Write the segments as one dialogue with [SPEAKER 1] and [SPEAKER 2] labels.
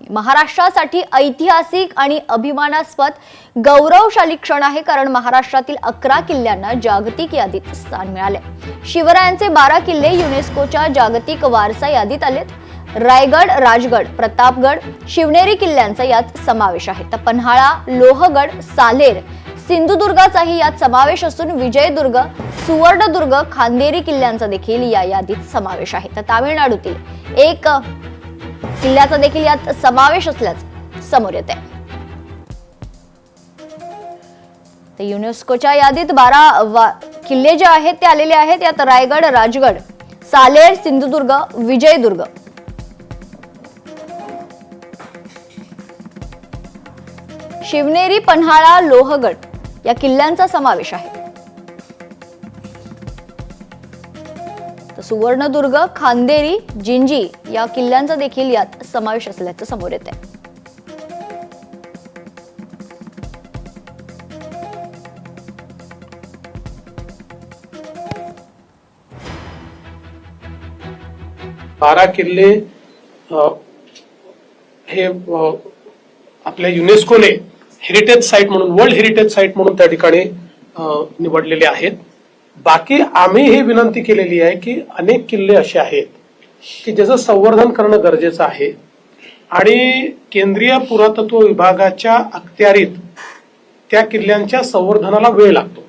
[SPEAKER 1] महाराष्ट्रासाठी ऐतिहासिक आणि अभिमानास्पद गौरवशाली क्षण आहे, कारण महाराष्ट्रातील 11 किल्ल्यांना जागतिक यादीत स्थान मिळाले। शिवरायांचे 12 किल्ले युनेस्कोच्या जागतिक वारसा यादीत आलेत। रायगड, राजगड, प्रतापगड, शिवनेरी किल्ल्यांचा यात समावेश आहे। तर पन्हाळा, लोहगड, सालेर, सिंधुदुर्गाचाही यात समावेश असून विजयदुर्ग, सुवर्णदुर्ग, खांदेरी किल्ल्यांचा देखील या यादीत समावेश आहे। तर तामिळनाडूतील एक किल्ल्याचा देखील यात समावेश असल्याचं समोर येते। तर युनेस्कोच्या यादीत 12 किल्ले जे आहेत ते आलेले आहेत। यात रायगड, राजगड, सालेर, सिंधुदुर्ग, विजयदुर्ग, शिवनेरी, पन्हाळा, लोहगड या किल्ल्यांचा समावेश आहे। तर सुवर्णदुर्ग, खांदेरी, जिंजी या किल्ल्यांचा देखील यात समावेश असल्याचं समोर येते।
[SPEAKER 2] बारा किल्ले हे आपल्या युनेस्कोने हेरिटेज साईट म्हणून, वर्ल्ड हेरिटेज साईट म्हणून त्या ठिकाणी निवडलेले आहेत। बाकी आम्ही ही विनंती केलेली आहे की अनेक किल्ले असे आहेत की ज्याचं संवर्धन करणं गरजेचं आहे आणि केंद्रीय पुरातत्व विभागाच्या अखत्यारीत त्या किल्ल्यांच्या संवर्धनाला वेळ लागतो।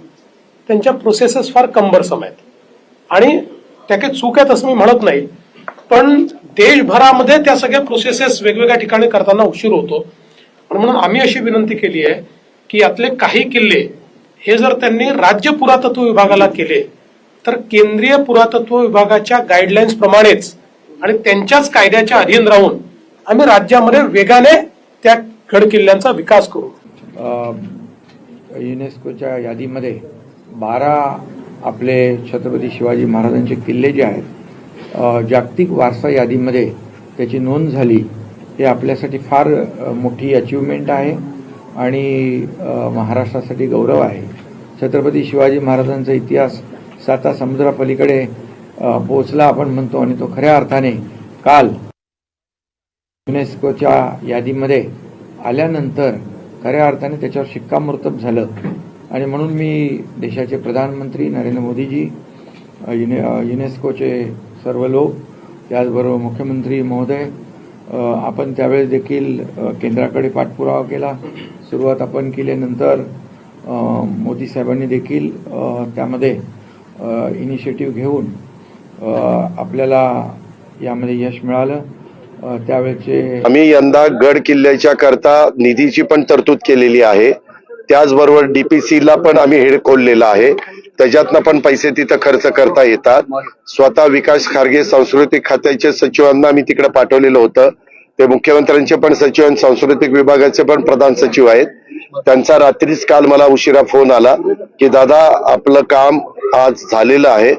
[SPEAKER 2] त्यांच्या प्रोसेसेस फार कंबरसम आहेत आणि त्या काही चूक आहेत असं मी म्हणत नाही, पण देशभरामध्ये त्या सगळ्या प्रोसेसेस वेगवेगळ्या ठिकाणी करताना उशीर होतो। म्हणून आम्ही अशी विनंती केली आहे की यातले काही किल्ले हे जर त्यांनी राज्य पुरातत्व विभागाला केले तर केंद्रीय पुरातत्व विभागाच्या गाईडलाईन्स प्रमाणेच आणि त्यांच्याच कायद्याच्या अधीन राहून आम्ही राज्यामध्ये वेगाने त्या गड किल्ल्यांचा विकास करू।
[SPEAKER 3] युनेस्कोच्या यादीमध्ये 12 आपले छत्रपती शिवाजी महाराजांचे किल्ले जे आहेत जागतिक वारसा यादीमध्ये त्याची नोंद झाली, हे आपल्यासाठी फार मोठी अचीवमेंट आहे आणि महाराष्ट्रासाठी गौरव आहे। छत्रपती शिवाजी महाराजांचा इतिहास 7 समुद्रापलीकडे पोहोचला आपण म्हणतो आणि तो खऱ्या अर्थाने काल युनेस्कोच्या यादीमध्ये आल्यानंतर खऱ्या अर्थाने त्याच्यावर शिक्कामोर्तब झालं आणि म्हणून मी देशाचे प्रधानमंत्री नरेंद्र मोदीजी, युनेस्कोचे सर्व लोक, त्याचबरोबर मुख्यमंत्री महोदय, आपण त्यावेळेस देखील केंद्राकडे पाठपुरावा केला। सुरुवात आपण केल्यानंतर मोदी साहेबांनी देखील त्यामध्ये इनिशिएटिव्ह घेऊन आपल्याला यामध्ये यश मिळालं। त्यावेळेचे
[SPEAKER 4] आम्ही यंदा गड किल्ल्याच्या करता निधीची पण तरतूद केलेली आहे। त्याचबरोबर डीपीसीला पण आम्ही हेड खोललेला आहे, त्याच्यातनं पण पैसे तिथं खर्च करता येतात। स्वतः विकास खारगे सांस्कृतिक खात्याचे सचिवांना आम्ही तिकडे पाठवलेलं होतं, ते मुख्यमंत्र्यांचे पण सचिव आणि सांस्कृतिक विभागाचे पण प्रधान सचिव आहेत। त्यांचा रात्रीच काल मला उशिरा फोन आला की दादा आपलं काम आज झालेलं आहे।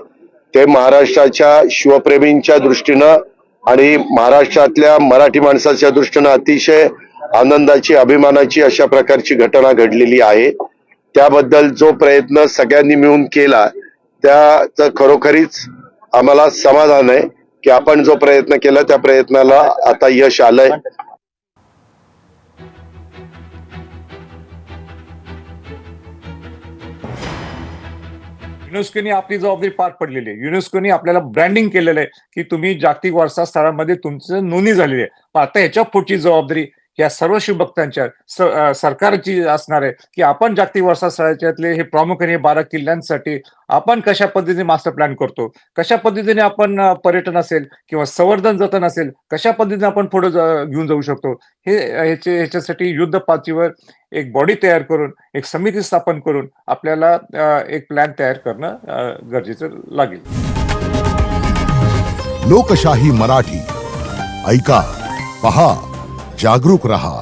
[SPEAKER 4] ते महाराष्ट्राच्या शिवप्रेमींच्या दृष्टीनं आणि महाराष्ट्रातल्या मराठी माणसाच्या दृष्टीनं अतिशय आनंदाची, अभिमानाची अशा प्रकारची घटना घडलेली आहे। त्याबद्दल जो प्रयत्न सगळ्यांनी मिळून केला त्याचं खरोखरीच आम्हाला समाधान आहे की आपण जो प्रयत्न केला त्या प्रयत्नाला आता यश आलंय।
[SPEAKER 5] युनेस्कोने आपली जबाबदारी पार पडलेली आहे। युनेस्कोने आपल्याला ब्रँडिंग केलेलं आहे की तुम्ही जागतिक वारसा स्थळांमध्ये तुमचं नोंदणी झालेली आहे। पण आता ह्याच्या पुढची जबाबदारी या सर्व शिवभक्तांच्या सरकारची असणार आहे की आपण जागतिक वारसा स्थळाच्यातले हे प्रामुख्याने 12 किल्ल्यांसाठी आपण कशा पद्धतीने मास्टर प्लॅन करतो, कशा पद्धतीने आपण पर्यटन असेल किंवा संवर्धन जतन असेल कशा पद्धतीने आपण पुढे घेऊन जाऊ शकतो, ह्याच्यासाठी युद्ध पातळीवर एक बॉडी तयार करून, एक समिती स्थापन करून आपल्याला एक प्लॅन तयार करणं गरजेचं लागेल।
[SPEAKER 6] लोकशाही मराठी ऐका, पहा, जागरूक रहा।